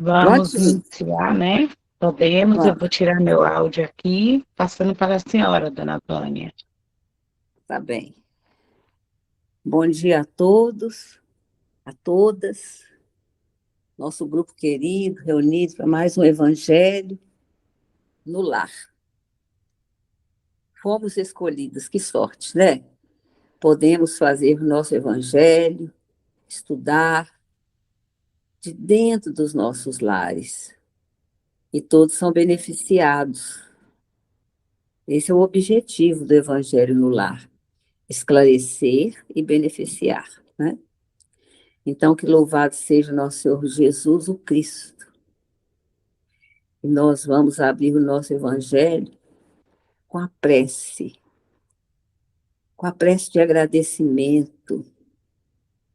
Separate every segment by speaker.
Speaker 1: Vamos
Speaker 2: Prontinho.
Speaker 1: iniciar, né? Podemos, eu
Speaker 2: Vamos,
Speaker 1: vou tirar meu áudio aqui, passando para a senhora, dona Vânia.
Speaker 2: tá bem. Bom dia a todos, a todas. Nosso grupo querido, reunido para mais um Evangelho no lar. Fomos escolhidos, que sorte, né? Podemos fazer o nosso Evangelho, estudar de dentro dos nossos lares. E todos são beneficiados. Esse é o objetivo do Evangelho no lar: esclarecer e beneficiar, né? Então, que louvado seja nosso Senhor Jesus, o Cristo. E nós vamos abrir o nosso Evangelho com a prece de agradecimento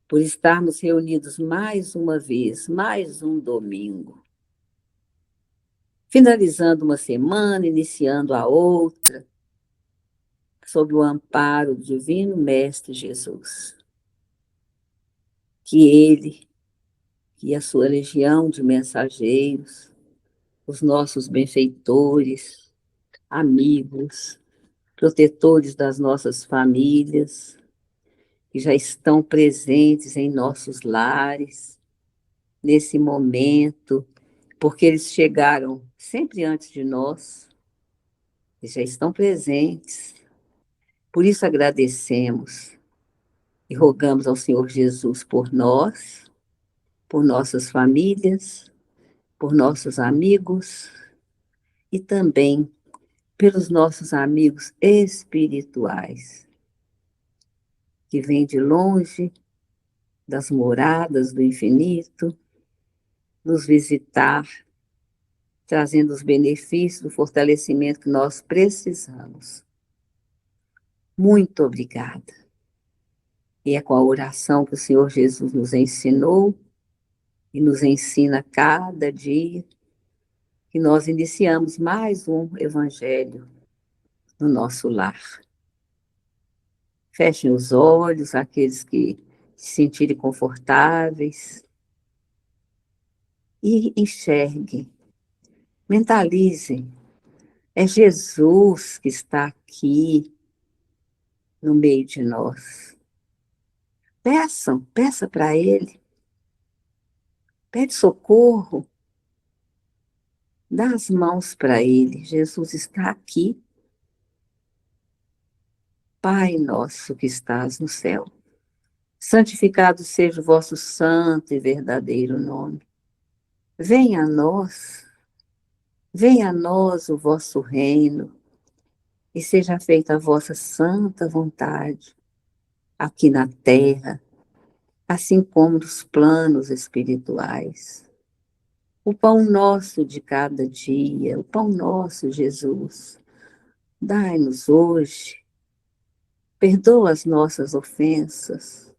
Speaker 2: por estarmos reunidos mais uma vez, mais um domingo. Finalizando uma semana, iniciando a outra, sob o amparo do Divino Mestre Jesus. Que Ele e a sua legião de mensageiros, os nossos benfeitores, amigos, protetores das nossas famílias, que já estão presentes em nossos lares, nesse momento, porque eles chegaram sempre antes de nós, e já estão presentes. Por isso agradecemos e rogamos ao Senhor Jesus por nós, por nossas famílias, por nossos amigos e também pelos nossos amigos espirituais, que vêm de longe, das moradas do infinito, nos visitar, trazendo os benefícios do fortalecimento que nós precisamos. Muito obrigada. E é com a oração que o Senhor Jesus nos ensinou e nos ensina cada dia que nós iniciamos mais um Evangelho no nosso lar. Fechem os olhos, aqueles que se sentirem confortáveis, e enxerguem, mentalizem. É Jesus que está aqui no meio de nós. Peça para Ele. Pede socorro. Dá as mãos para Ele. Jesus está aqui. Pai nosso que estás no céu, santificado seja o vosso santo e verdadeiro nome. Venha a nós o vosso reino, e seja feita a vossa santa vontade, aqui na terra, assim como nos planos espirituais. O pão nosso de cada dia, o pão nosso, Jesus, dai-nos hoje. Perdoa as nossas ofensas.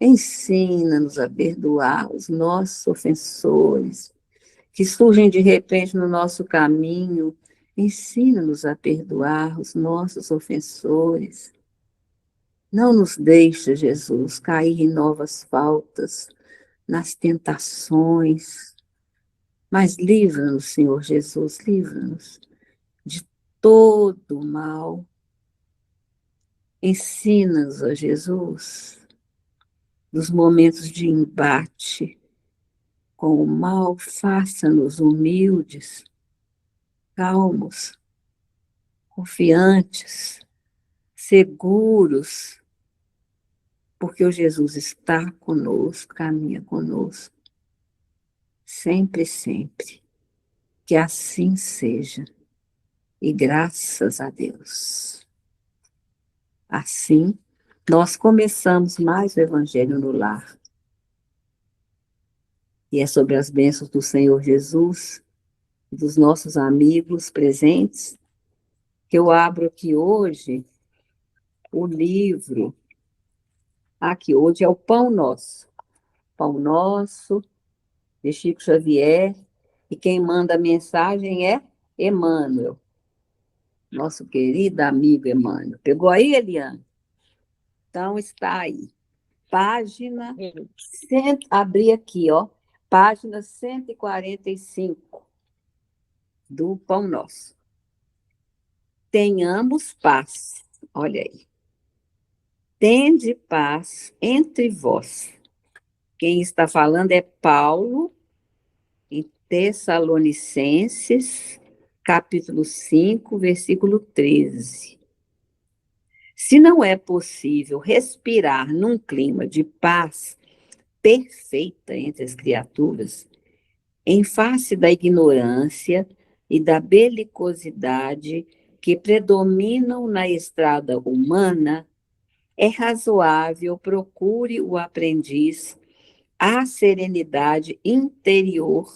Speaker 2: Ensina-nos a perdoar os nossos ofensores, que surgem de repente no nosso caminho. Ensina-nos a perdoar os nossos ofensores. Não nos deixe, Jesus, cair em novas faltas, nas tentações, mas livra-nos, Senhor Jesus, livra-nos de todo o mal. Ensina-nos, ó Jesus, nos momentos de embate com o mal, faça-nos humildes, calmos, confiantes, seguros, porque o Jesus está conosco, caminha conosco, sempre, sempre. Que assim seja, e graças a Deus. Assim, nós começamos mais o Evangelho no Lar. E é sobre as bênçãos do Senhor Jesus, dos nossos amigos presentes, que eu abro aqui hoje o livro. Aqui hoje é o Pão Nosso. Pão Nosso, de Chico Xavier. E quem manda a mensagem é Emmanuel, nosso querido amigo Emmanuel. Pegou aí, Eliane? Então está aí. Página, abri aqui, ó. página 145 do Pão Nosso. Tenhamos paz, olha aí. Tende paz entre vós. Quem está falando é Paulo, em Tessalonicenses, capítulo 5, versículo 13. Se não é possível respirar num clima de paz perfeita entre as criaturas, em face da ignorância e da belicosidade que predominam na estrada humana, é razoável procure o aprendiz à serenidade interior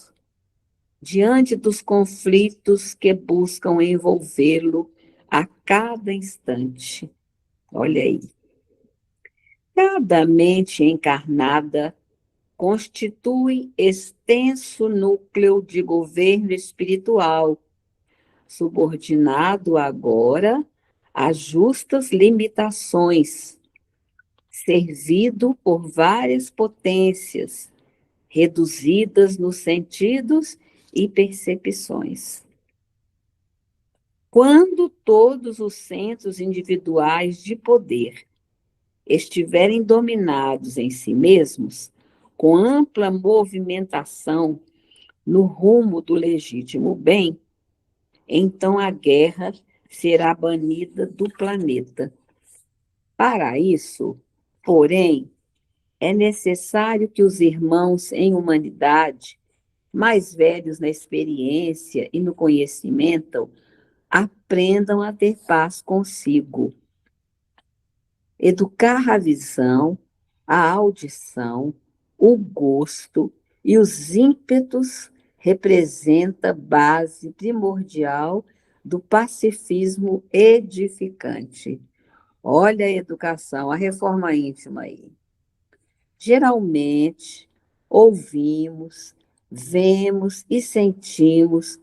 Speaker 2: diante dos conflitos que buscam envolvê-lo a cada instante. Olha aí. Cada mente encarnada constitui extenso núcleo de governo espiritual, subordinado agora a justas limitações, servido por várias potências, reduzidas nos sentidos e percepções. Quando todos os centros individuais de poder estiverem dominados em si mesmos, com ampla movimentação no rumo do legítimo bem, então a guerra será banida do planeta. Para isso, porém, é necessário que os irmãos em humanidade, mais velhos na experiência e no conhecimento, aprendam a ter paz consigo. Educar a visão, a audição, o gosto e os ímpetos representa base primordial do pacifismo edificante. Olha a educação, a reforma íntima aí. Geralmente, ouvimos, vemos e sentimos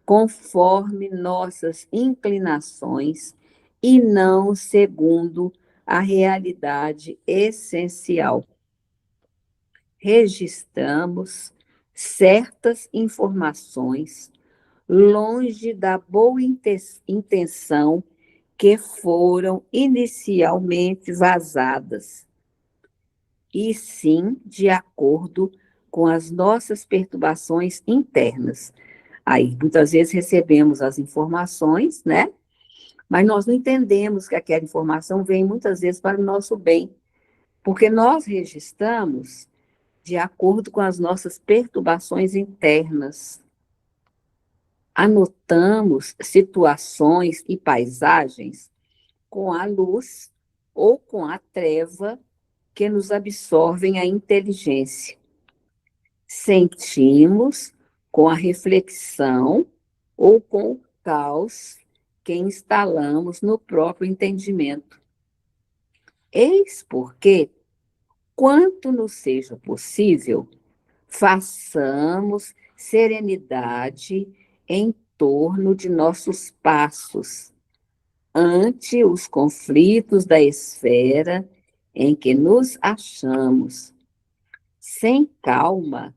Speaker 2: conforme nossas inclinações e não segundo a realidade essencial. Registramos certas informações longe da boa intenção que foram inicialmente vazadas, e sim de acordo com as nossas perturbações internas. Aí, muitas vezes recebemos as informações, né? Mas nós não entendemos que aquela informação vem muitas vezes para o nosso bem, porque nós registramos de acordo com as nossas perturbações internas. Anotamos situações e paisagens com a luz ou com a treva que nos absorvem a inteligência. Sentimos com a reflexão ou com o caos que instalamos no próprio entendimento. Eis porque, quanto nos seja possível, façamos serenidade em torno de nossos passos, ante os conflitos da esfera em que nos achamos. Sem calma,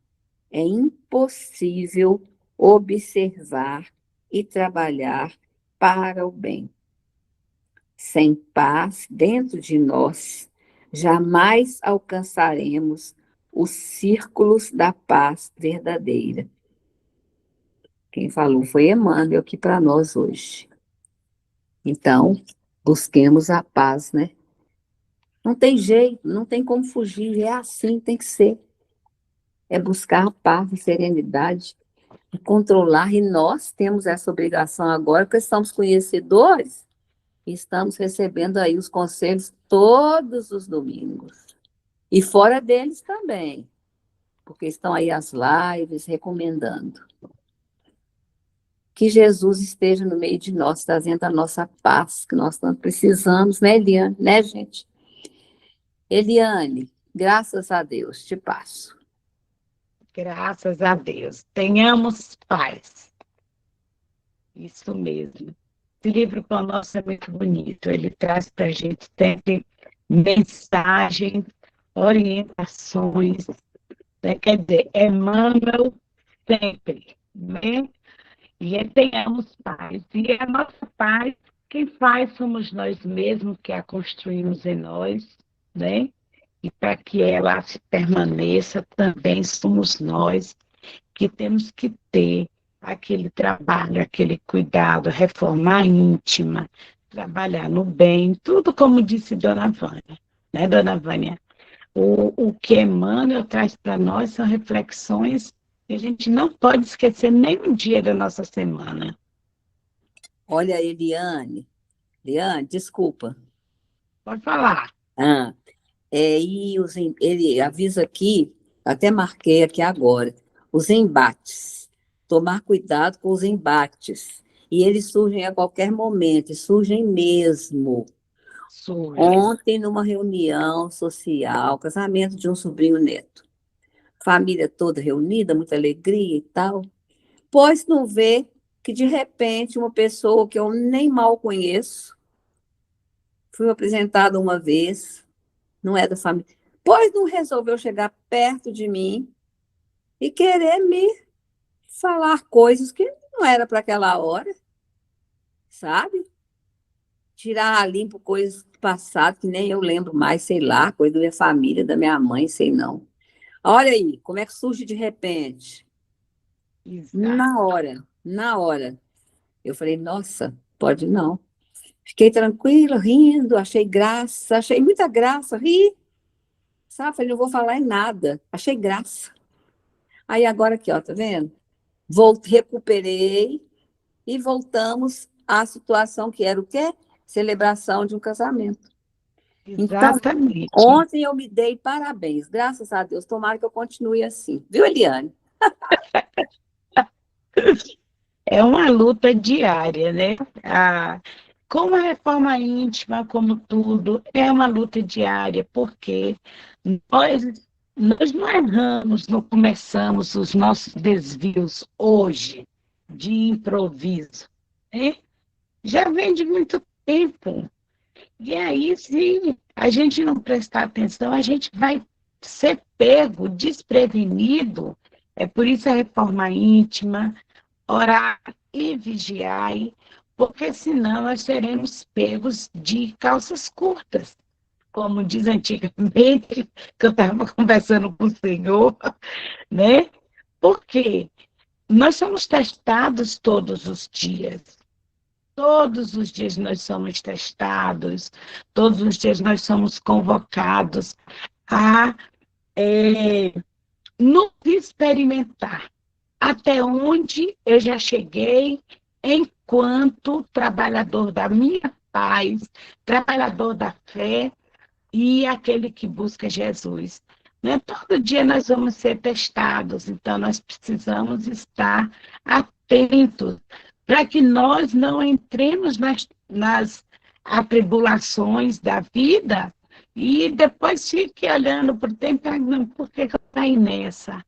Speaker 2: é impossível observar e trabalhar para o bem. Sem paz dentro de nós, jamais alcançaremos os círculos da paz verdadeira. Quem falou foi Emmanuel aqui para nós hoje. Então, busquemos a paz, né? Não tem jeito, não tem como fugir, é assim, tem que ser. É buscar a paz e serenidade, e controlar, e nós temos essa obrigação agora, porque somos conhecedores, e estamos recebendo aí os conselhos todos os domingos. E fora deles também, porque estão aí as lives recomendando. Que Jesus esteja no meio de nós, trazendo a nossa paz, que nós tanto precisamos, né, Eliane? Né, gente? Eliane, graças a Deus, te passo.
Speaker 1: Graças a Deus. Tenhamos paz. Isso mesmo. Esse livro Pão Nosso é muito bonito. Ele traz para a gente sempre mensagens, orientações né? Quer dizer, Emmanuel sempre, né? E tenhamos paz. E a nossa paz, quem faz somos nós mesmos, que a construímos em nós, né? E para que ela se permaneça, também somos nós que temos que ter aquele trabalho, aquele cuidado, reformar a íntima, trabalhar no bem, tudo como disse Dona Vânia, né, Dona Vânia? O que Emmanuel traz para nós são reflexões que a gente não pode esquecer nem um dia da nossa semana.
Speaker 2: Olha, Eliane, desculpa.
Speaker 1: Pode falar.
Speaker 2: Ah, ele avisa aqui, até marquei aqui agora, os embates. Tomar cuidado com os embates. E eles surgem a qualquer momento, e surgem mesmo.
Speaker 1: Surge.
Speaker 2: Ontem, numa reunião social, casamento de um sobrinho neto, família toda reunida, muita alegria e tal, pois não vê que, de repente, uma pessoa que eu nem mal conheço, fui apresentada uma vez, não é da família, pois não resolveu chegar perto de mim e querer me falar coisas que não era para aquela hora, sabe? Tirar a limpo coisas do passado que nem eu lembro mais, sei lá, coisa da minha família, da minha mãe, sei não. Olha aí, como é que surge de repente?
Speaker 1: Exato.
Speaker 2: Na hora. Eu falei, nossa, pode não. Fiquei tranquila, rindo, achei graça, achei muita graça, ri, sabe? Falei, não vou falar em nada, achei graça. Aí agora aqui, ó, tá vendo? Recuperei e voltamos à situação que era o quê? Celebração de um casamento. Então,
Speaker 1: Exatamente.
Speaker 2: ontem eu me dei parabéns, graças a Deus. Tomara que eu continue assim. Viu, Eliane?
Speaker 1: É uma luta diária, né? Como a reforma íntima, como tudo, é uma luta diária, porque nós, nós não erramos, não começamos os nossos desvios hoje, de improviso, né? Já vem de muito tempo. E aí, se a gente não prestar atenção, a gente vai ser pego, desprevenido. É por isso a reforma íntima, orar e vigiar, porque senão nós seremos pegos de calças curtas. Como diz antigamente, que eu estava conversando com o Senhor, né? Porque nós somos testados todos os dias. Todos os dias nós somos testados, todos os dias nós somos convocados a nos experimentar até onde eu já cheguei enquanto trabalhador da minha paz, trabalhador da fé e aquele que busca Jesus. Né? Todo dia nós vamos ser testados, então nós precisamos estar atentos para que nós não entremos nas atribulações da vida e depois fique olhando para o tempo e perguntando por que eu estou nessa.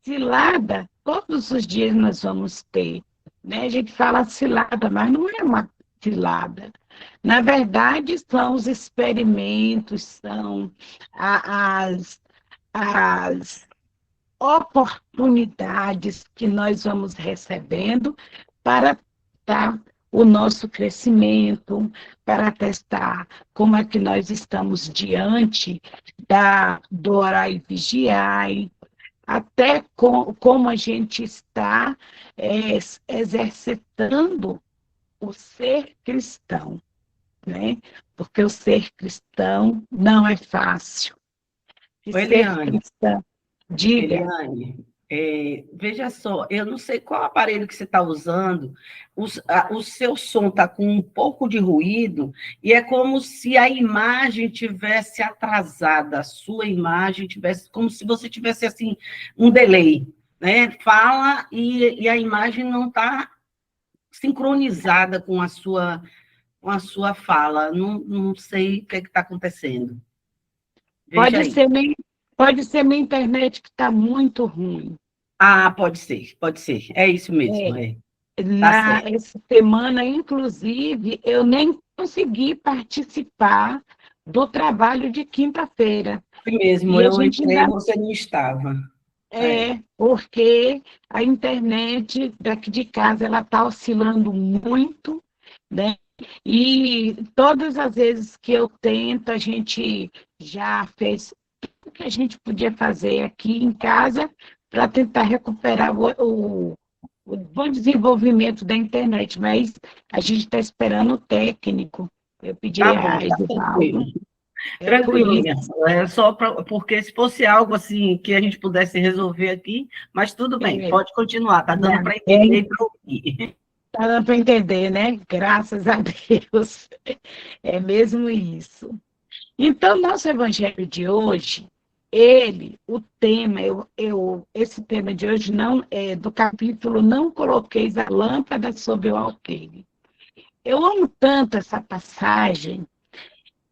Speaker 1: Cilada, todos os dias nós vamos ter. Né? A gente fala cilada, mas não é uma cilada. Na verdade, são os experimentos, são as, as oportunidades que nós vamos recebendo para testar o nosso crescimento, para testar como é que nós estamos diante do orar e vigiar, até como a gente está exercitando o ser cristão, né? Porque o ser cristão não é fácil. E
Speaker 3: Oi,
Speaker 1: ser
Speaker 3: Eliane.
Speaker 1: cristã, diga.
Speaker 3: Eliane, veja só, eu não sei qual aparelho que você está usando, o seu som está com um pouco de ruído, e é como se a imagem tivesse atrasada, a sua imagem tivesse, como se você tivesse, assim, um delay, né? Fala e a imagem não está sincronizada com a sua fala, não sei o que está acontecendo. Veja
Speaker 1: Pode
Speaker 3: aí.
Speaker 1: ser minha, pode ser minha internet que está muito ruim.
Speaker 3: Ah, pode ser, pode ser. É isso mesmo,
Speaker 1: É,
Speaker 3: tá certo.
Speaker 1: essa semana, inclusive, eu nem consegui participar do trabalho de quinta-feira.
Speaker 3: Foi mesmo,
Speaker 1: E a
Speaker 3: eu
Speaker 1: gente
Speaker 3: entrei,
Speaker 1: ainda
Speaker 3: você não estava.
Speaker 1: Porque a internet daqui de casa ela está oscilando muito, né? E todas as vezes que eu tento, a gente já fez tudo que a gente podia fazer aqui em casa para tentar recuperar o bom desenvolvimento da internet, mas a gente está esperando o técnico. Eu pedi
Speaker 3: Tá
Speaker 1: a
Speaker 3: bom, tá tranquilo.
Speaker 1: Edivaldo. Por
Speaker 3: Tranquilo,
Speaker 1: isso.
Speaker 3: minha. É só porque se fosse algo assim que a gente pudesse resolver aqui, mas tudo bem,
Speaker 1: É,
Speaker 3: pode continuar, tá dando
Speaker 1: né?
Speaker 3: para entender e para ouvir.
Speaker 1: Tá dando para entender, né? Graças a Deus. É mesmo isso. Então, nosso evangelho de hoje, o tema, esse tema de hoje não é do capítulo Não coloqueis a lâmpada sobre o alqueire. Eu amo tanto essa passagem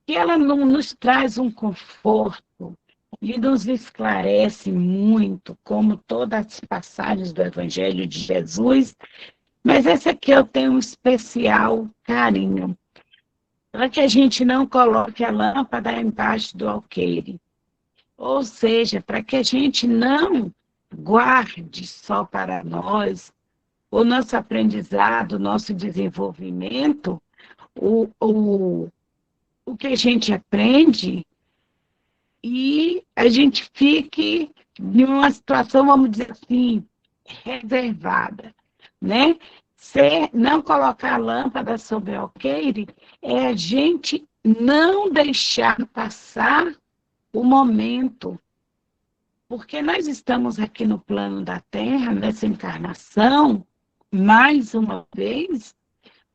Speaker 1: que ela nos traz um conforto e nos esclarece muito, como todas as passagens do evangelho de Jesus, mas essa aqui eu tenho um especial carinho, para que a gente não coloque a lâmpada embaixo do alqueire. Ou seja, para que a gente não guarde só para nós o nosso aprendizado, o nosso desenvolvimento, o, o, o que a gente aprende, e a gente fique em uma situação, vamos dizer assim, reservada, né? Não colocar a lâmpada sobre o alqueire é a gente não deixar passar o momento, porque nós estamos aqui no plano da Terra, nessa encarnação, mais uma vez,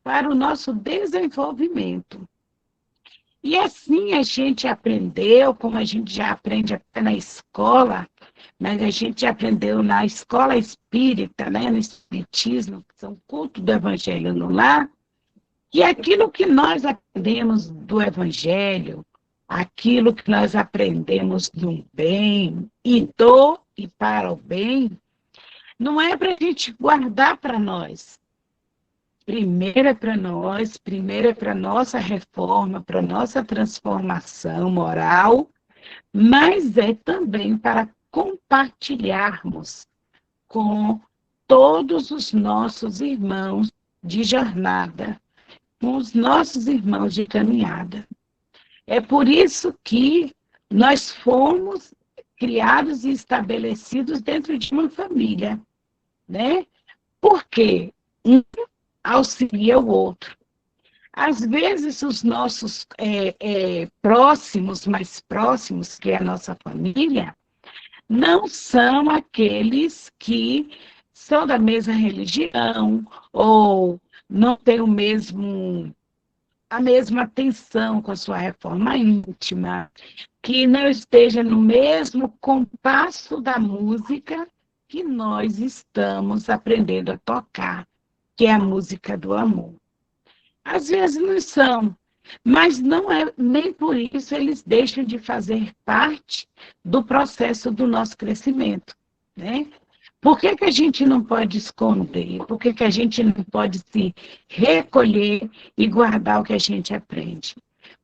Speaker 1: para o nosso desenvolvimento. E assim a gente aprendeu, como a gente já aprende até na escola, mas a gente aprendeu na escola espírita, né, no espiritismo, que são culto do evangelho no lar, e aquilo que nós aprendemos do evangelho, aquilo que nós aprendemos do bem e para o bem, não é para a gente guardar para nós. Primeiro é para nós, primeiro é para nossa reforma, para nossa transformação moral, mas é também para compartilharmos com todos os nossos irmãos de jornada, com os nossos irmãos de caminhada. É por isso que nós fomos criados e estabelecidos dentro de uma família, né? Porque um auxilia o outro. Às vezes, os nossos próximos, mais próximos, que é a nossa família, não são aqueles que são da mesma religião ou não têm a mesma atenção com a sua reforma íntima, que não esteja no mesmo compasso da música que nós estamos aprendendo a tocar, que é a música do amor. Às vezes não são, mas não é nem por isso eles deixam de fazer parte do processo do nosso crescimento, né? Por que a gente não pode esconder? Por que a gente não pode se recolher e guardar o que a gente aprende?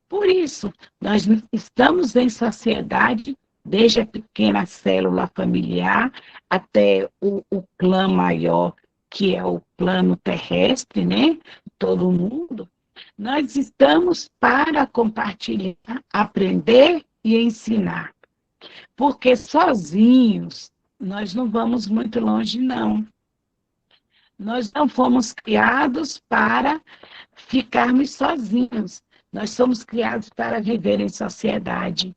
Speaker 1: Por isso, nós estamos em sociedade, desde a pequena célula familiar até o clã maior, que é o plano terrestre, né? Todo mundo. Nós estamos para compartilhar, aprender e ensinar. Porque sozinhos nós não vamos muito longe, não. Nós não fomos criados para ficarmos sozinhos. Nós somos criados para viver em sociedade,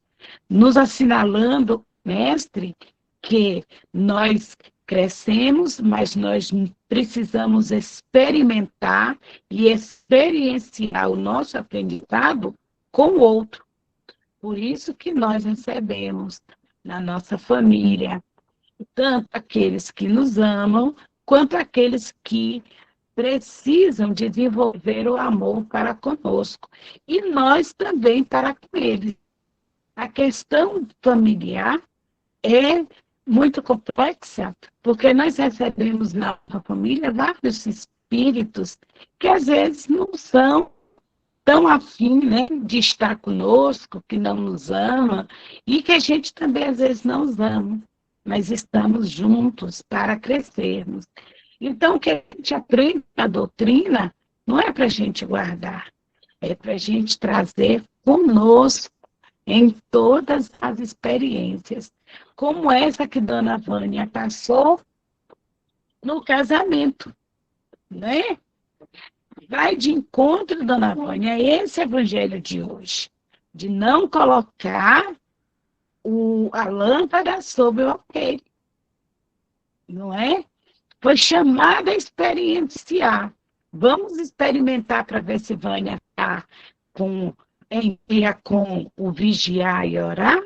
Speaker 1: nos assinalando, mestre, que nós crescemos, mas nós precisamos experimentar e experienciar o nosso aprendizado com o outro. Por isso que nós recebemos na nossa família, tanto aqueles que nos amam, quanto aqueles que precisam desenvolver o amor para conosco. E nós também para com eles. A questão familiar é muito complexa, porque nós recebemos na nossa família vários espíritos que às vezes não são tão afim, né, de estar conosco, que não nos ama, e que a gente também às vezes não os ama, mas estamos juntos para crescermos. Então, o que a gente aprende na doutrina não é para a gente guardar, é para a gente trazer conosco em todas as experiências, como essa que Dona Vânia passou no casamento, né? Vai de encontro, Dona Vânia, a esse evangelho de hoje, de não colocar a lâmpada sobre o alqueire, não é? Foi chamada a experienciar. Vamos experimentar para ver se Vânia está em dia com o vigiar e orar?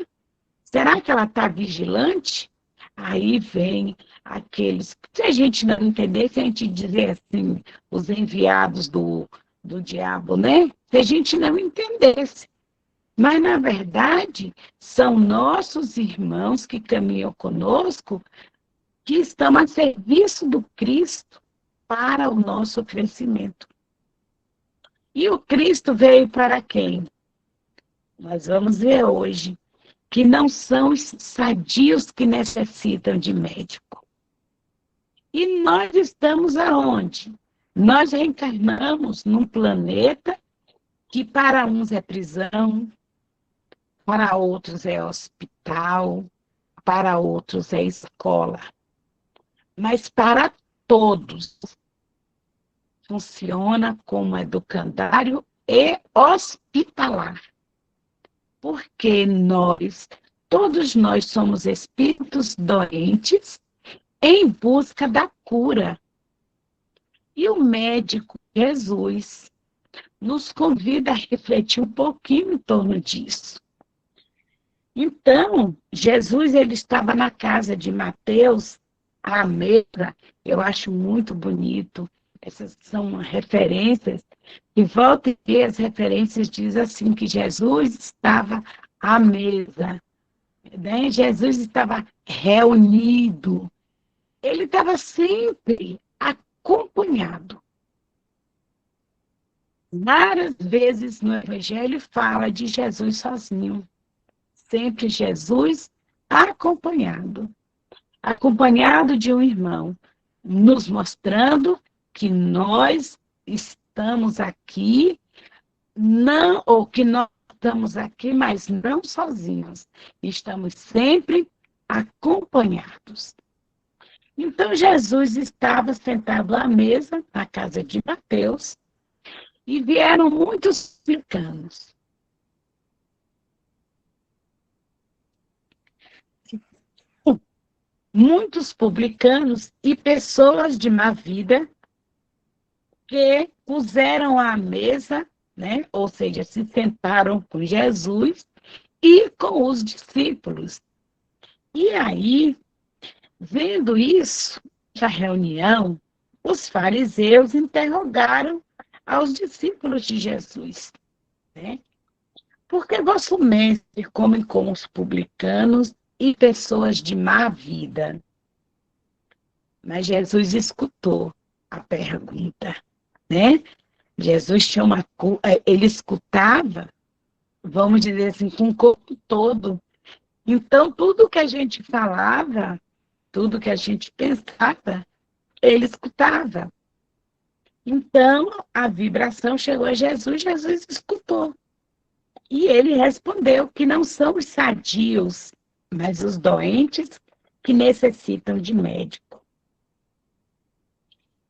Speaker 1: Será que ela está vigilante? Aí vem aqueles. Se a gente não entender, se a gente dizer assim, os enviados do diabo, né? Se a gente não entendesse. Mas, na verdade, são nossos irmãos que caminham conosco, que estão a serviço do Cristo para o nosso crescimento. E o Cristo veio para quem? Nós vamos ver hoje que não são os sadios que necessitam de médico. E nós estamos aonde? Nós reencarnamos num planeta que para uns é prisão, para outros é hospital, para outros é escola. Mas para todos funciona como educandário e hospitalar. Porque todos nós somos espíritos doentes em busca da cura. E o médico Jesus nos convida a refletir um pouquinho em torno disso. Então, Jesus ele estava na casa de Mateus, à mesa, eu acho muito bonito, essas são referências, e volta e meia as referências dizem assim, que Jesus estava à mesa, né? Jesus estava reunido, ele estava sempre acompanhado. Várias vezes no Evangelho fala de Jesus sozinho, sempre Jesus acompanhado de um irmão, nos mostrando que nós estamos aqui, que nós estamos aqui, mas não sozinhos, estamos sempre acompanhados. Então, Jesus estava sentado à mesa, na casa de Mateus, e vieram muitos publicanos. Muitos publicanos e pessoas de má vida que puseram à mesa, né? Ou seja, se sentaram com Jesus e com os discípulos. E aí, vendo isso, a reunião, os fariseus interrogaram aos discípulos de Jesus, né? Por que vosso mestre come com os publicanos e pessoas de má vida? Mas Jesus escutou a pergunta, né? Jesus tinha ele escutava, vamos dizer assim, com o corpo todo. Então, tudo que a gente falava, tudo que a gente pensava, ele escutava. Então, a vibração chegou a Jesus, Jesus escutou. E ele respondeu que não são os sadios, mas os doentes que necessitam de médico.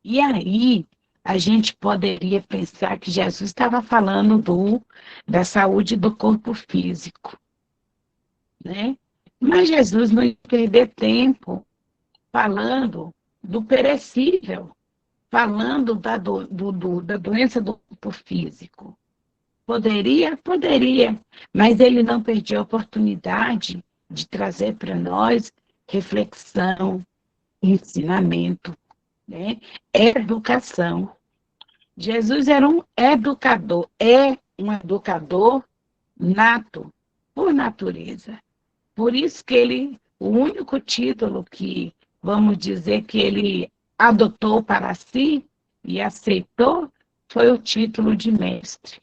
Speaker 1: E aí, a gente poderia pensar que Jesus estava falando da saúde do corpo físico, né? Mas Jesus não ia perder tempo falando do perecível, falando da doença do corpo físico. Poderia, mas ele não perdia a oportunidade de trazer para nós reflexão, ensinamento, né? Educação. Jesus era um educador, é um educador nato, por natureza. Por isso que o único título que, vamos dizer, que ele adotou para si e aceitou, foi o título de mestre.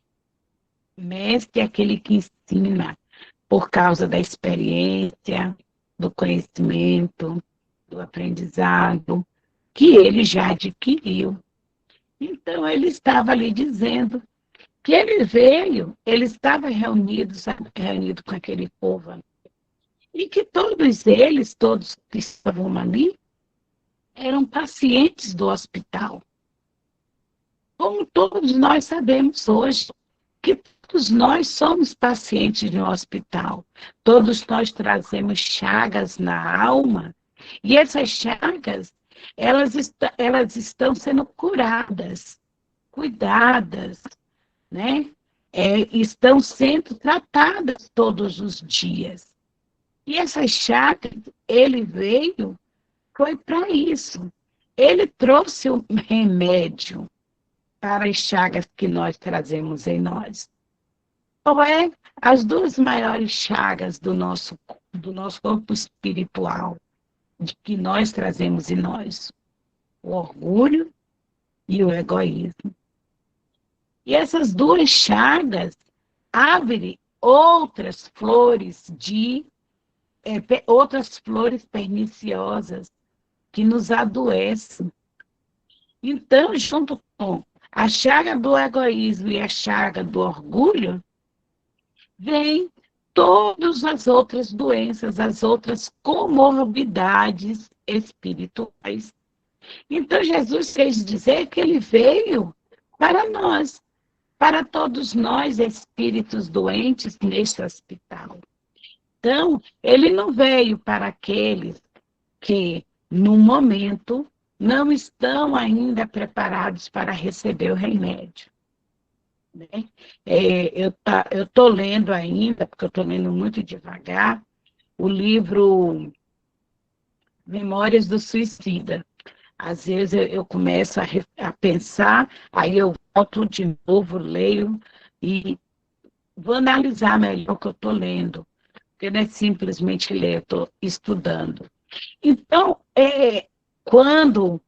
Speaker 1: Mestre é aquele que ensina por causa da experiência, do conhecimento, do aprendizado, que ele já adquiriu. Então, ele estava ali dizendo que ele veio, ele estava reunido com aquele povo, e que todos eles, todos que estavam ali, eram pacientes do hospital. Como todos nós sabemos hoje, que todos nós somos pacientes de um hospital. Todos nós trazemos chagas na alma, e essas chagas, elas estão sendo curadas, cuidadas, né? Estão sendo tratadas todos os dias. E essas chagas, ele veio, foi para isso. Ele trouxe o remédio para as chagas que nós trazemos em nós. Qual é as duas maiores chagas do nosso corpo espiritual, de que nós trazemos em nós? O orgulho e o egoísmo. E essas duas chagas abrem outras flores perniciosas que nos adoecem. Então, junto com a chaga do egoísmo e a chaga do orgulho, vem todas as outras doenças, as outras comorbidades espirituais. Então, Jesus quis dizer que ele veio para nós, para todos nós, espíritos doentes neste hospital. Então, ele não veio para aqueles que, no momento, não estão ainda preparados para receber o remédio. Né? Eu estou lendo ainda, porque eu estou lendo muito devagar, o livro Memórias do Suicida. Às vezes eu começo a pensar, aí eu volto de novo, leio e vou analisar melhor o que eu estou lendo, porque não é simplesmente ler, eu estou estudando. Então, quando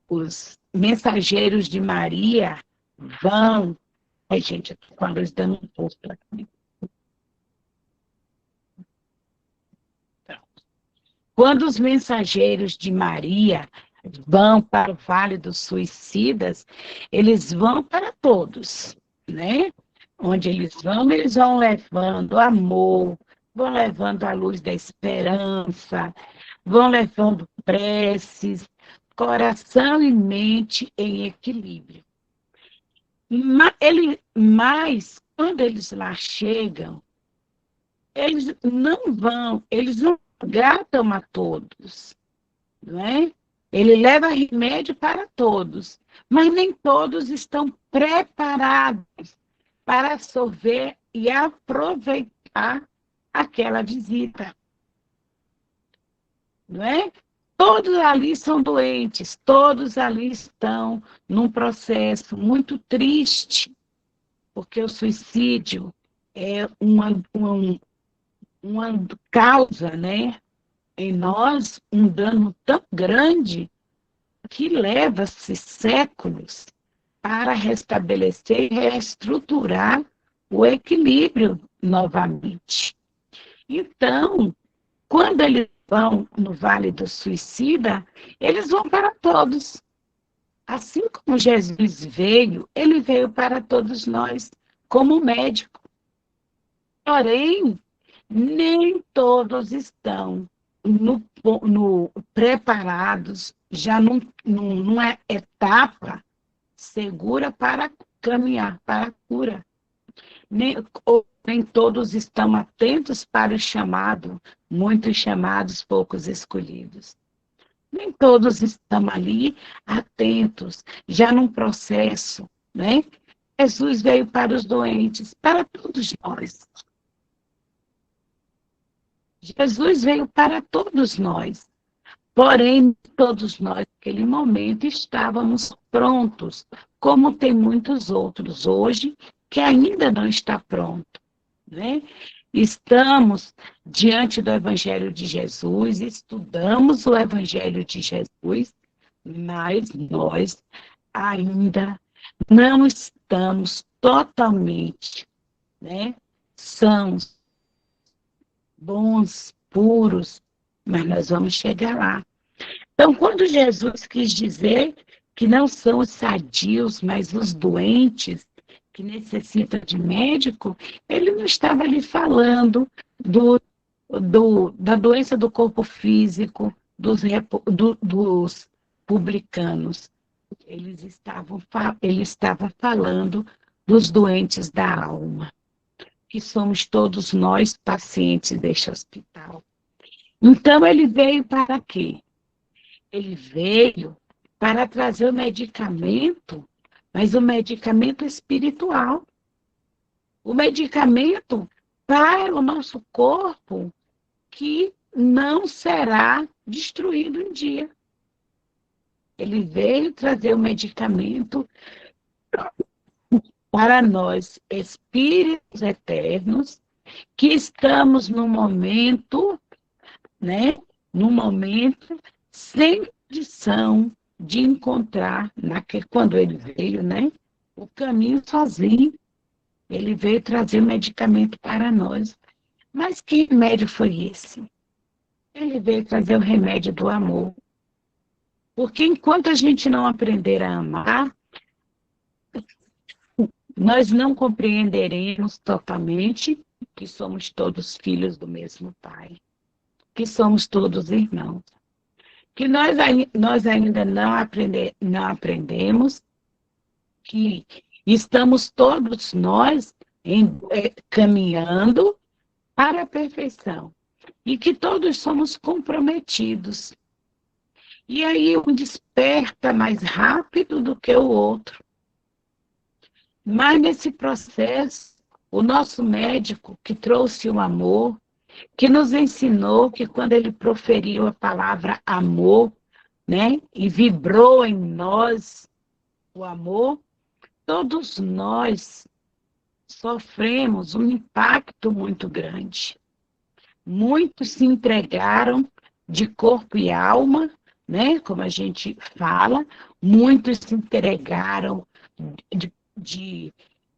Speaker 1: os mensageiros de Maria vão... Ai, gente, eu estou com a luz dando um pouco aqui. Quando os mensageiros de Maria vão para o Vale dos Suicidas, eles vão para todos, né? Onde eles vão levando amor, vão levando a luz da esperança, vão levando preces, coração e mente em equilíbrio. Mas quando eles lá chegam, eles não agradam a todos, não é? Ele leva remédio para todos, mas nem todos estão preparados para absorver e aproveitar aquela visita, não é? Todos ali são doentes, todos ali estão num processo muito triste, porque o suicídio é uma causa, né, em nós, um dano tão grande que leva-se séculos para restabelecer e reestruturar o equilíbrio novamente. Então, quando eles vão no Vale do Suicida, eles vão para todos. Assim como Jesus veio, ele veio para todos nós como médico. Porém, nem todos estão preparados, já numa etapa segura para caminhar para a cura. Nem todos estão atentos para o chamado, muitos chamados, poucos escolhidos. Nem todos estão ali atentos, já num processo, né? Jesus veio para os doentes, para todos nós. Jesus veio para todos nós. Porém, todos nós, naquele momento, estávamos prontos, como tem muitos outros hoje, que ainda não está pronto, né? Estamos diante do Evangelho de Jesus, estudamos o Evangelho de Jesus, mas nós ainda não estamos totalmente, né, sãos, bons puros, mas nós vamos chegar lá. Então, quando Jesus quis dizer que não são os sadios, mas os doentes que necessitam de médico, ele não estava ali falando da doença do corpo físico dos publicanos. Ele estava falando dos doentes da alma, que somos todos nós pacientes deste hospital. Então, ele veio para quê? Ele veio para trazer o medicamento, mas o medicamento espiritual. O medicamento para o nosso corpo que não será destruído um dia. Ele veio trazer o medicamento para nós, espíritos eternos, que estamos no momento, né? No momento sem condição de encontrar, quando ele veio, né? O caminho sozinho. Ele veio trazer o medicamento para nós. Mas que remédio foi esse? Ele veio trazer o remédio do amor. Porque enquanto a gente não aprender a amar, nós não compreenderemos totalmente que somos todos filhos do mesmo Pai, que somos todos irmãos, que nós ainda não aprendemos que estamos todos nós caminhando para a perfeição e que todos somos comprometidos. E aí um desperta mais rápido do que o outro. Mas nesse processo, o nosso médico que trouxe o amor, que nos ensinou que quando ele proferiu a palavra amor, né, e vibrou em nós o amor, todos nós sofremos um impacto muito grande. Muitos se entregaram de corpo e alma, né, como a gente fala, muitos se entregaram de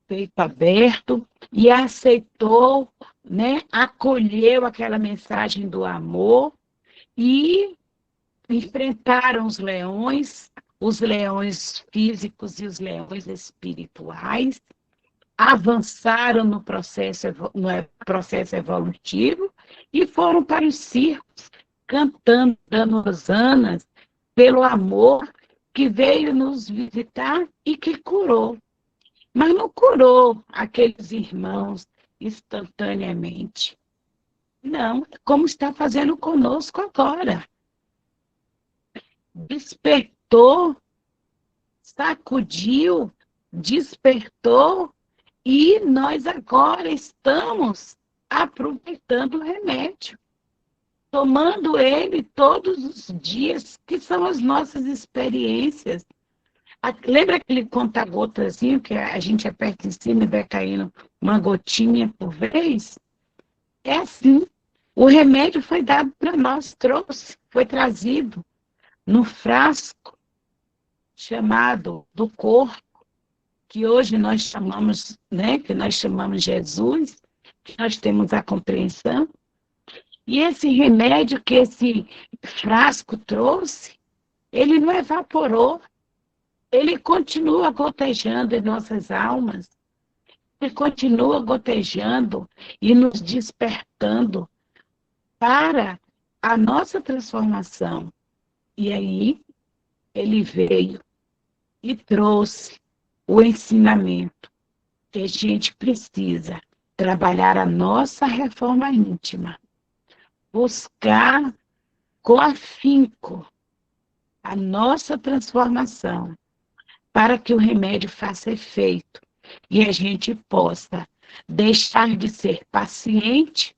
Speaker 1: peito aberto e aceitou, né, acolheu aquela mensagem do amor e enfrentaram os leões físicos e os leões espirituais, avançaram no processo evolutivo e foram para os circos, cantando, dando hosanas pelo amor que veio nos visitar e que curou. Mas não curou aqueles irmãos instantaneamente. Não, como está fazendo conosco agora. Despertou, sacudiu, despertou, e nós agora estamos aproveitando o remédio, tomando ele todos os dias, que são as nossas experiências. Lembra aquele conta-gotazinho que a gente aperta em cima e vai caindo uma gotinha por vez? É assim. O remédio foi dado para nós, foi trazido no frasco chamado do corpo, que hoje nós chamamos, né, que nós chamamos Jesus, que nós temos a compreensão. E esse remédio que esse frasco trouxe, ele não evaporou, ele continua gotejando em nossas almas, ele continua gotejando e nos despertando para a nossa transformação. E aí, ele veio e trouxe o ensinamento que a gente precisa trabalhar a nossa reforma íntima, buscar com afinco a nossa transformação, para que o remédio faça efeito e a gente possa deixar de ser paciente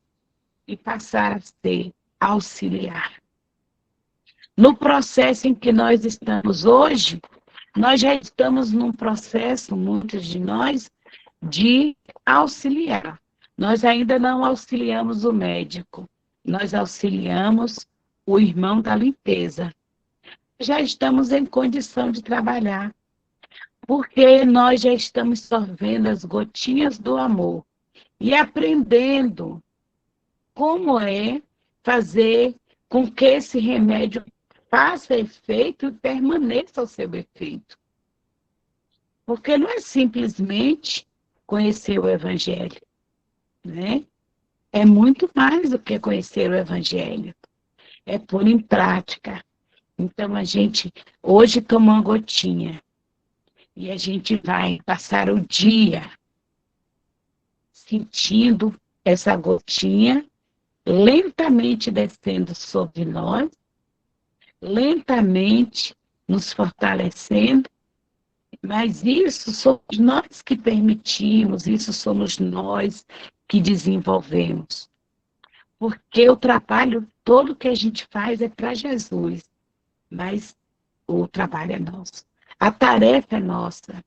Speaker 1: e passar a ser auxiliar. No processo em que nós estamos hoje, nós já estamos num processo, muitos de nós, de auxiliar. Nós ainda não auxiliamos o médico, nós auxiliamos o irmão da limpeza. Já estamos em condição de trabalhar, porque nós já estamos sorvendo as gotinhas do amor e aprendendo como é fazer com que esse remédio faça efeito e permaneça o seu efeito. Porque não é simplesmente conhecer o Evangelho, né? É muito mais do que conhecer o Evangelho. É pôr em prática. Então, a gente hoje toma uma gotinha e a gente vai passar o dia sentindo essa gotinha lentamente descendo sobre nós, lentamente nos fortalecendo, mas isso somos nós que permitimos, isso somos nós que desenvolvemos. Porque o trabalho todo que a gente faz é para Jesus, mas o trabalho é nosso. A tarefa é nossa.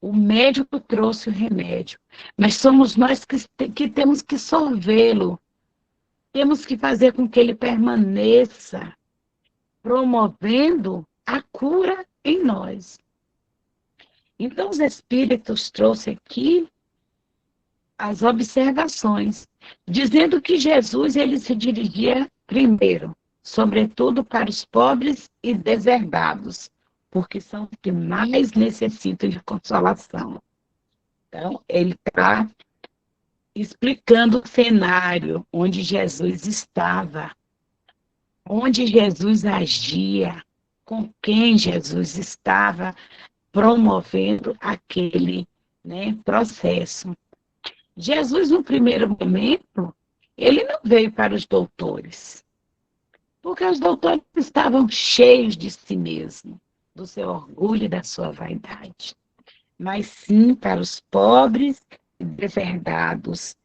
Speaker 1: O médico trouxe o remédio, mas somos nós que temos que sorvê-lo. Temos que fazer com que ele permaneça, promovendo a cura em nós. Então, os Espíritos trouxeram aqui as observações, dizendo que Jesus ele se dirigia primeiro, sobretudo para os pobres e deserdados, porque são os que mais necessitam de consolação. Então, ele está explicando o cenário onde Jesus estava, onde Jesus agia, com quem Jesus estava promovendo aquele, né, processo. Jesus, no primeiro momento, ele não veio para os doutores, porque os doutores estavam cheios de si mesmo, do seu orgulho e da sua vaidade, mas sim para os pobres e deserdados,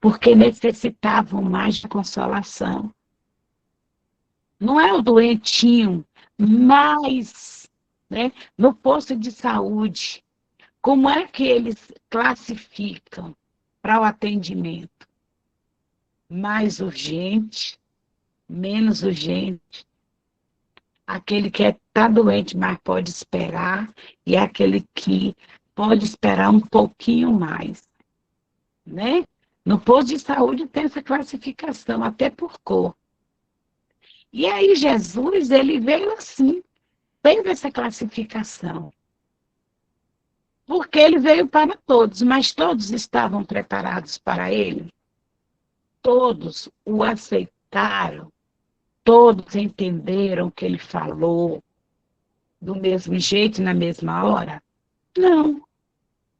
Speaker 1: porque necessitavam mais de consolação. Não é o doentinho, mas, né, no posto de saúde, como é que eles classificam para o atendimento? Mais urgente, menos urgente, aquele que está doente, mas pode esperar, e aquele que pode esperar um pouquinho mais, né? No posto de saúde tem essa classificação, até por cor. E aí Jesus, ele veio assim, teve essa classificação. Porque ele veio para todos, mas todos estavam preparados para ele. Todos o aceitaram, todos entenderam o que ele falou do mesmo jeito, na mesma hora? Não.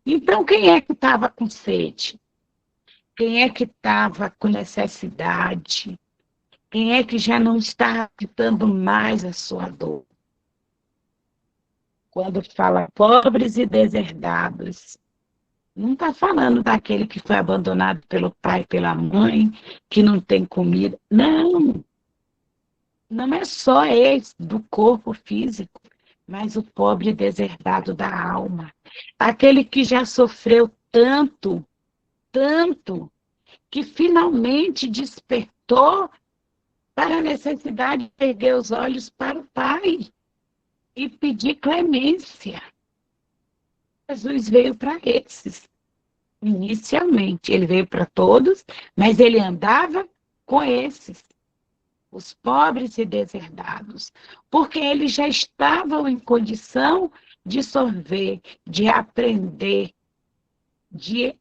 Speaker 1: Então, quem é que estava com sede? Quem é que estava com necessidade? Quem é que já não está aguentando mais a sua dor? Quando fala pobres e deserdados, não está falando daquele que foi abandonado pelo pai e pela mãe, que não tem comida. Não. Não é só esse do corpo físico, mas o pobre deserdado da alma. Aquele que já sofreu tanto, tanto, que finalmente despertou para a necessidade de erguer os olhos para o Pai e pedir clemência. Jesus veio para esses, inicialmente. Ele veio para todos, mas ele andava com esses, os pobres e deserdados, porque eles já estavam em condição de sorver, de aprender, de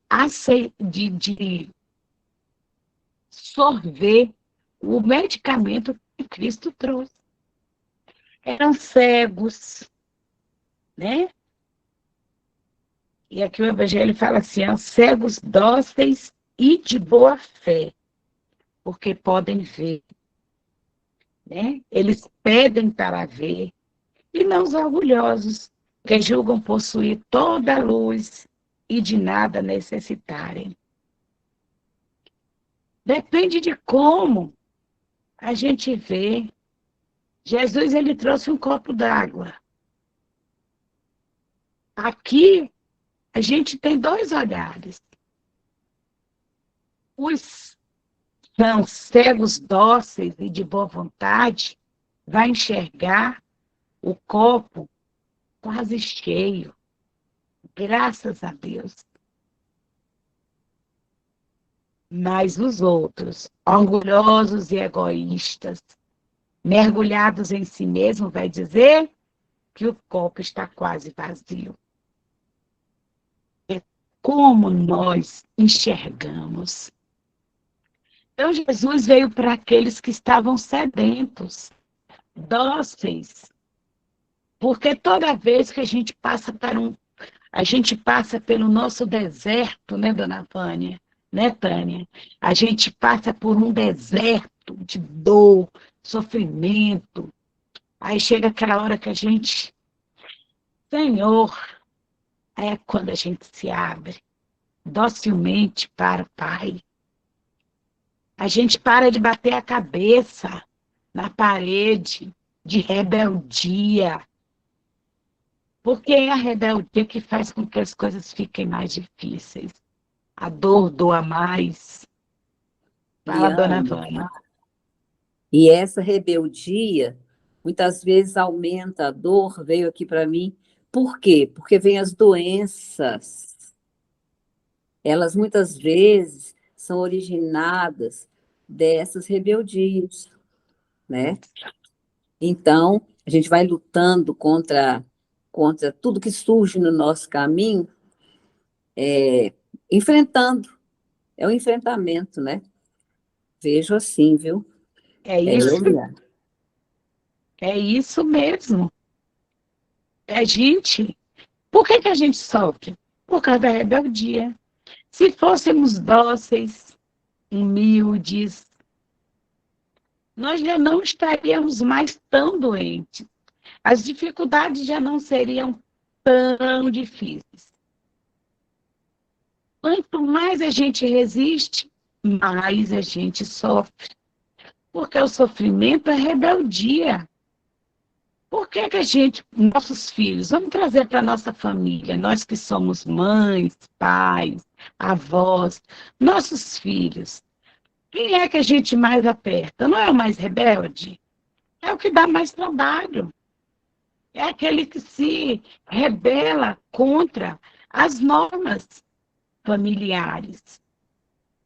Speaker 1: sorver o medicamento que Cristo trouxe. Eram cegos, né? E aqui o Evangelho fala assim, ó, cegos dóceis e de boa fé, porque podem ver, né? Eles pedem para ver, e não os orgulhosos, que julgam possuir toda a luz e de nada necessitarem. Depende de como a gente vê. Jesus, ele trouxe um copo d'água. Aqui, a gente tem dois olhares. Os são cegos dóceis e de boa vontade, vai enxergar o copo quase cheio, graças a Deus. Mas os outros, orgulhosos e egoístas, mergulhados em si mesmo, vai dizer que o copo está quase vazio. É como nós enxergamos. Então, Jesus veio para aqueles que estavam sedentos, dóceis, porque toda vez que a gente passa pelo nosso deserto, né, dona Vânia, né, Tânia? A gente passa por um deserto de dor, sofrimento. Aí chega aquela hora que a gente, Senhor, é quando a gente se abre docilmente para o Pai. A gente para de bater a cabeça na parede de rebeldia, porque é a rebeldia que faz com que as coisas fiquem mais difíceis. A dor doa mais. Fala, dona
Speaker 2: Liane,
Speaker 1: Vânia.
Speaker 2: e essa rebeldia muitas vezes aumenta a dor, veio aqui para mim. Por quê? Porque vem as doenças. Elas muitas vezes são originadas dessas rebeldias, né? Então, a gente vai lutando contra tudo que surge no nosso caminho, enfrentando. É um enfrentamento, né? Vejo assim, viu?
Speaker 1: É
Speaker 2: É eu,
Speaker 1: isso,
Speaker 2: Liane.
Speaker 1: é isso mesmo. É gente. Por que a gente sofre? Por causa da rebeldia. Se fôssemos dóceis, humildes, nós já não estaríamos mais tão doentes. As dificuldades já não seriam tão difíceis. Quanto mais a gente resiste, mais a gente sofre. Porque o sofrimento é rebeldia. Por que a gente, nossos filhos, vamos trazer para a nossa família, nós que somos mães, pais, avós, nossos filhos, quem é que a gente mais aperta? Não é o mais rebelde? É o que dá mais trabalho. É aquele que se rebela contra as normas familiares.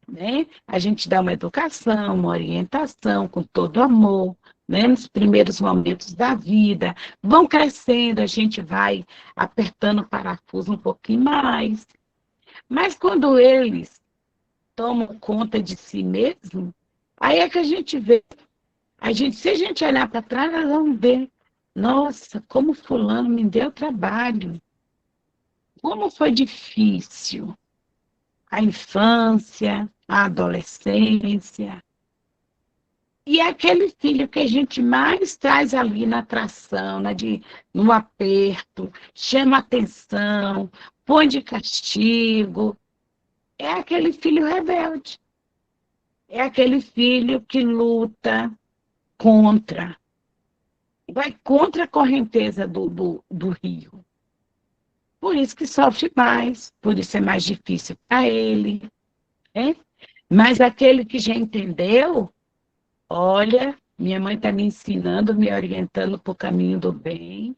Speaker 1: Né? A gente dá uma educação, uma orientação com todo amor, né? Nos primeiros momentos da vida. Vão crescendo, a gente vai apertando o parafuso um pouquinho mais. Mas quando eles tomam conta de si mesmo, aí é que a gente vê. Se a gente olhar para trás, nós vamos ver. Nossa, como fulano me deu trabalho. Como foi difícil a infância, a adolescência. E é aquele filho que a gente mais traz ali na atração, no aperto, chama atenção, põe de castigo, é aquele filho rebelde. É aquele filho que luta contra, vai contra a correnteza do rio. Por isso que sofre mais, por isso é mais difícil para ele. Né? Mas aquele que já entendeu, olha, minha mãe está me ensinando, me orientando para o caminho do bem.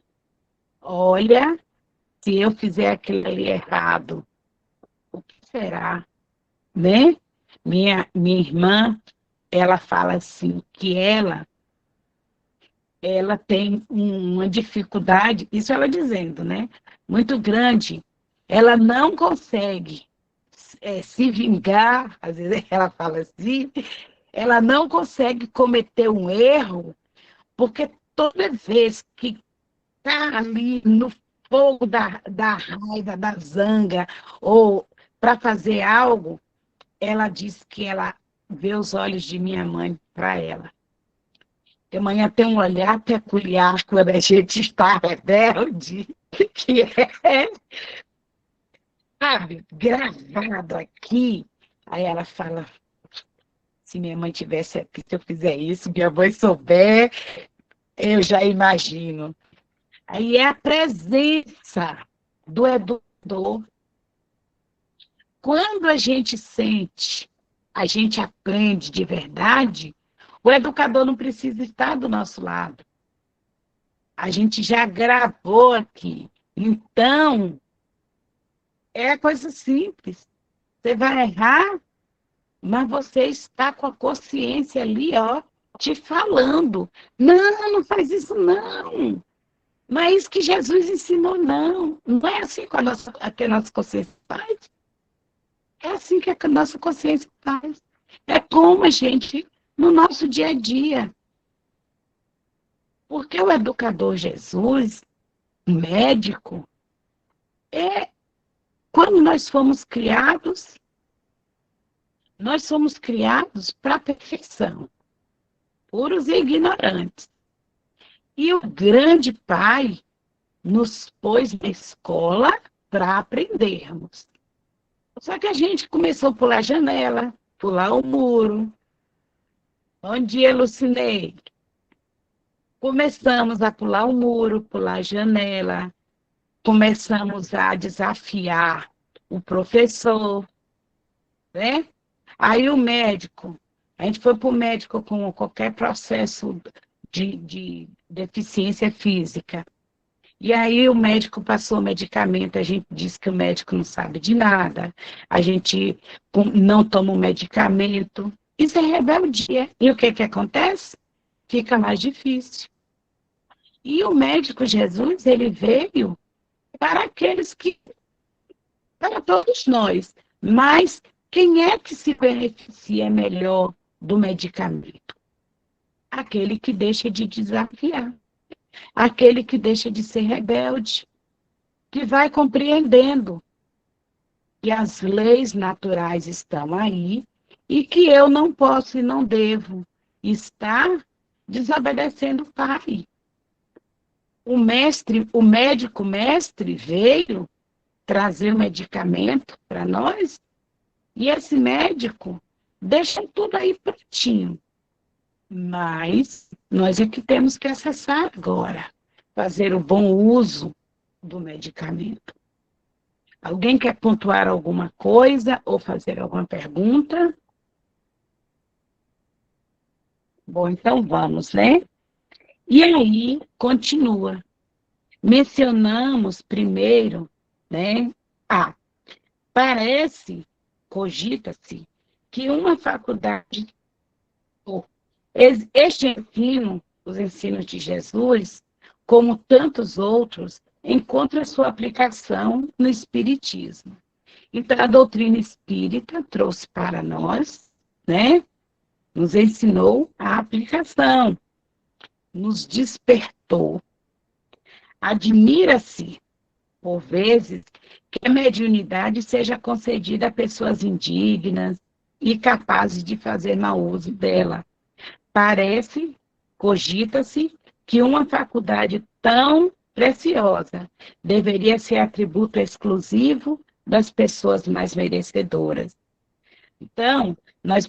Speaker 1: Olha, se eu fizer aquilo ali errado, o que será? Né? Minha irmã, ela fala assim, que ela tem uma dificuldade, isso ela dizendo, né? Muito grande. Ela não consegue se vingar, às vezes ela fala assim, ela não consegue cometer um erro, porque toda vez que está ali no fogo da raiva, da zanga, ou para fazer algo, ela diz que ela vê os olhos de minha mãe para ela. Porque amanhã tem um olhar peculiar quando a gente está rebelde, que é, sabe, gravado aqui. Aí ela fala, se minha mãe tivesse aqui, se eu fizer isso, minha mãe souber, eu já imagino. Aí é a presença do educador. Quando a gente sente, a gente aprende de verdade, o educador não precisa estar do nosso lado. A gente já gravou aqui. Então, é coisa simples. Você vai errar, mas você está com a consciência ali, ó, te falando. Não, não faz isso, não. Não é isso que Jesus ensinou, não. Não é assim que a nossa consciência faz. É assim que a nossa consciência faz. É como a gente, no nosso dia a dia. Porque o educador Jesus, o médico, é quando nós somos criados para a perfeição, puros e ignorantes. E o grande Pai nos pôs na escola para aprendermos. Só que a gente começou a pular a janela, pular o muro. Bom dia, Lucinei. Começamos a pular o muro, pular a janela. Começamos a desafiar o professor, né? Aí o médico, a gente foi para o médico com qualquer processo de deficiência física. E aí o médico passou o medicamento, a gente diz que o médico não sabe de nada, a gente não toma o medicamento. Isso é rebeldia. E o que acontece? Fica mais difícil. E o médico Jesus, ele veio para aqueles que, para todos nós, mas quem é que se beneficia melhor do medicamento? Aquele que deixa de desafiar, aquele que deixa de ser rebelde, que vai compreendendo que as leis naturais estão aí e que eu não posso e não devo estar desobedecendo o Pai. O médico mestre veio trazer o medicamento para nós e esse médico deixa tudo aí prontinho. Mas nós é que temos que acessar agora, fazer o bom uso do medicamento. Alguém quer pontuar alguma coisa ou fazer alguma pergunta? Bom, então vamos, né? E aí, continua. Mencionamos primeiro, né? Cogita-se, que uma faculdade, este ensino, os ensinos de Jesus, como tantos outros, encontra sua aplicação no Espiritismo. Então, a doutrina espírita trouxe para nós, né? Nos ensinou a aplicação, nos despertou. Admira-se, por vezes, que a mediunidade seja concedida a pessoas indignas e capazes de fazer mau uso dela. Cogita-se que uma faculdade tão preciosa deveria ser atributo exclusivo das pessoas mais merecedoras. Então, nós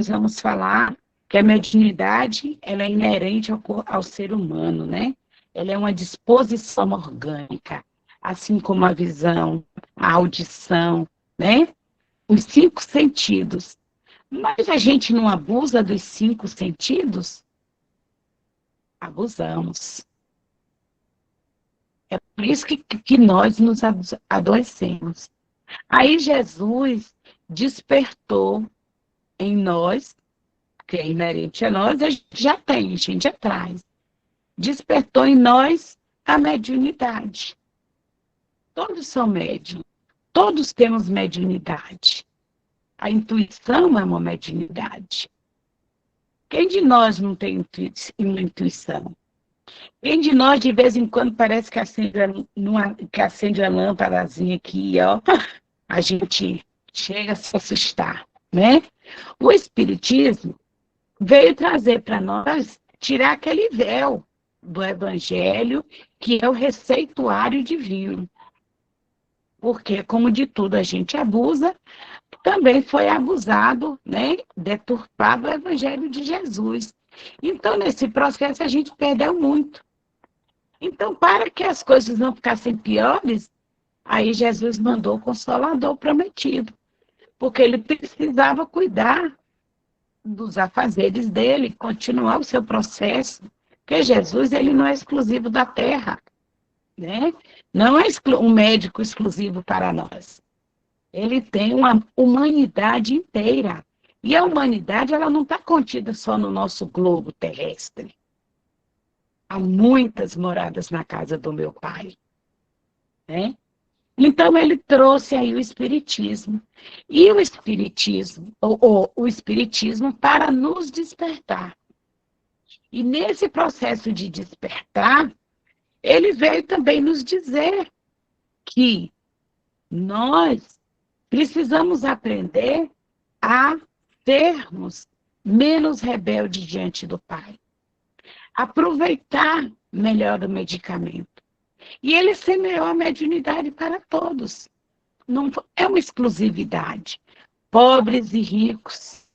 Speaker 1: vamos falar que a mediunidade ela é inerente ao ser humano, né? Ela é uma disposição orgânica, assim como a visão, a audição, né? Os 5 sentidos. Mas a gente não abusa dos 5 sentidos? Abusamos. É por isso que nós nos adoecemos. Aí Jesus despertou em nós, que é inerente a nós, a gente já tem, a gente já traz. Despertou em nós a mediunidade. Todos são médiuns, todos temos mediunidade. A intuição é uma mediunidade. Quem de nós não tem uma intuição? Quem de nós, de vez em quando, parece que acende a lâmpadazinha aqui, ó, a gente chega a se assustar, né? O Espiritismo veio trazer para nós, tirar aquele véu do Evangelho, que é o receituário divino. Porque, como de tudo a gente abusa, também foi abusado, né? Deturpado o Evangelho de Jesus. Então, nesse processo, a gente perdeu muito. Então, para que as coisas não ficassem piores, aí Jesus mandou o Consolador prometido, porque ele precisava cuidar dos afazeres dele, continuar o seu processo, porque Jesus ele não é exclusivo da terra, né? Não é um médico exclusivo para nós. Ele tem uma humanidade inteira. E a humanidade, ela não está contida só no nosso globo terrestre. Há muitas moradas na casa do meu pai, né? Então, ele trouxe aí o Espiritismo. E o Espiritismo, o Espiritismo para nos despertar. E nesse processo de despertar, ele veio também nos dizer que nós precisamos aprender a sermos menos rebeldes diante do Pai. Aproveitar melhor o medicamento. E ele semeou a mediunidade para todos. Não é uma exclusividade. Pobres e ricos,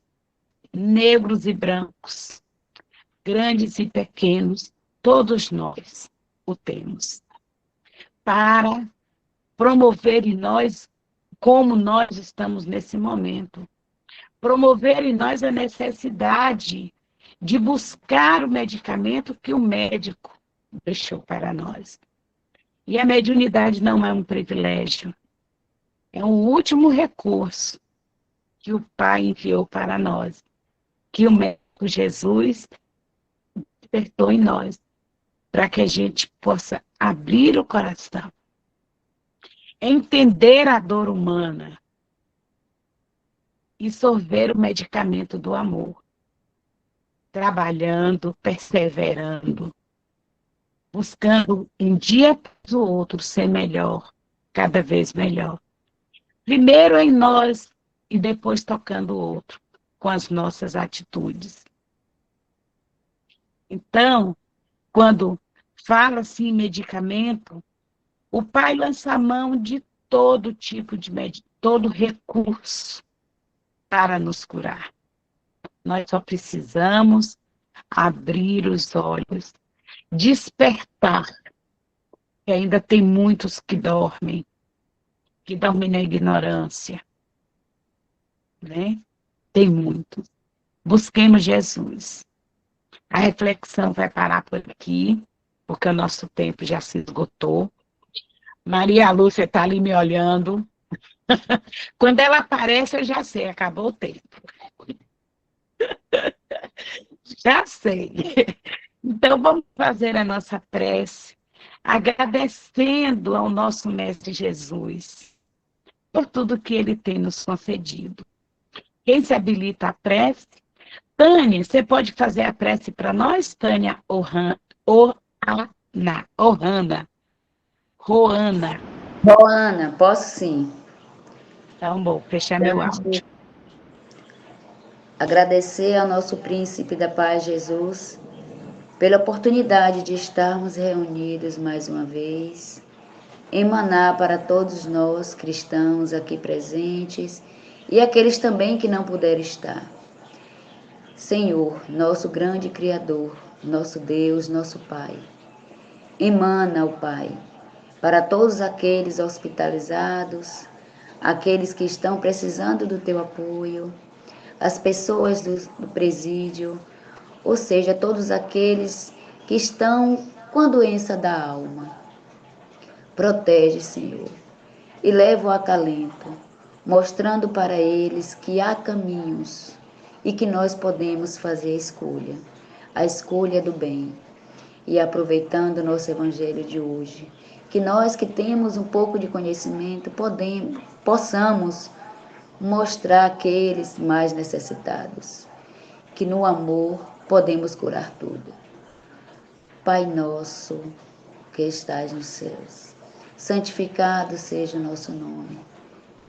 Speaker 1: negros e brancos, grandes e pequenos, todos nós o temos. Para promover em nós, como nós estamos nesse momento, promover em nós a necessidade de buscar o medicamento que o médico deixou para nós. E a mediunidade não é um privilégio, é um último recurso que o Pai enviou para nós, que o médico Jesus despertou em nós, para que a gente possa abrir o coração, entender a dor humana e sorver o medicamento do amor, trabalhando, perseverando, buscando um dia após o outro ser melhor, cada vez melhor. Primeiro em nós e depois tocando o outro com as nossas atitudes. Então, quando fala-se em medicamento, o Pai lança a mão de todo tipo de todo recurso para nos curar. Nós só precisamos abrir os olhos, despertar, que ainda tem muitos que dormem na ignorância, né? Tem muitos. Busquemos Jesus. A reflexão vai parar por aqui, porque o nosso tempo já se esgotou. Maria Lúcia está ali me olhando. Quando ela aparece, eu já sei, acabou o tempo. Já sei. Então, vamos fazer a nossa prece, agradecendo ao nosso Mestre Jesus por tudo que ele tem nos concedido. Quem se habilita à prece? Tânia, você pode fazer a prece para nós, Tânia Ohana? Roana.
Speaker 4: Boa, posso sim.
Speaker 1: Então, vou fechar meu áudio.
Speaker 4: Agradecer ao nosso príncipe da paz, Jesus, pela oportunidade de estarmos reunidos mais uma vez, emanar para todos nós cristãos aqui presentes e aqueles também que não puderam estar. Senhor, nosso grande Criador, nosso Deus, nosso Pai, emana, ó Pai, para todos aqueles hospitalizados, aqueles que estão precisando do teu apoio, as pessoas do presídio, ou seja, todos aqueles que estão com a doença da alma. Protege, Senhor, e leva o acalento, mostrando para eles que há caminhos e que nós podemos fazer a escolha do bem. E aproveitando o nosso evangelho de hoje, que nós que temos um pouco de conhecimento possamos mostrar àqueles mais necessitados que no amor podemos curar tudo. Pai nosso que estais nos céus, santificado seja o nosso nome.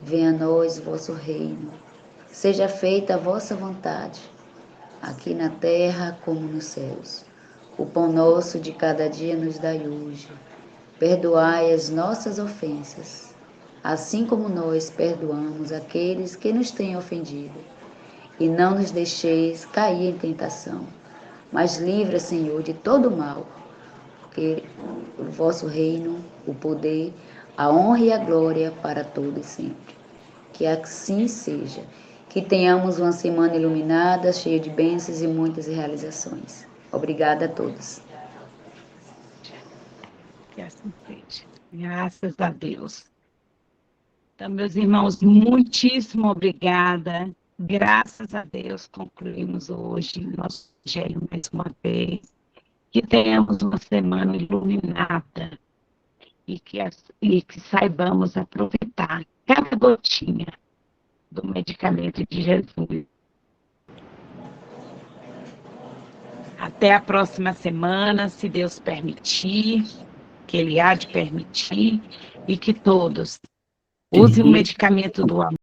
Speaker 4: Venha a nós o vosso reino. Seja feita a vossa vontade, aqui na terra como nos céus. O pão nosso de cada dia nos dai hoje. Perdoai as nossas ofensas, assim como nós perdoamos aqueles que nos têm ofendido. E não nos deixeis cair em tentação, mas livra, Senhor, de todo mal, porque o vosso reino, o poder, a honra e a glória para todo e sempre. Que assim seja, que tenhamos uma semana iluminada, cheia de bênçãos e muitas realizações. Obrigada a todos.
Speaker 1: Que assim seja. Graças a Deus. Então, meus irmãos, muitíssimo obrigada Graças a Deus, concluímos hoje nosso evangelho mais uma vez. Que tenhamos uma semana iluminada e que saibamos aproveitar cada gotinha do medicamento de Jesus. Até a próxima semana, se Deus permitir, que Ele há de permitir, e que todos usem o medicamento do amor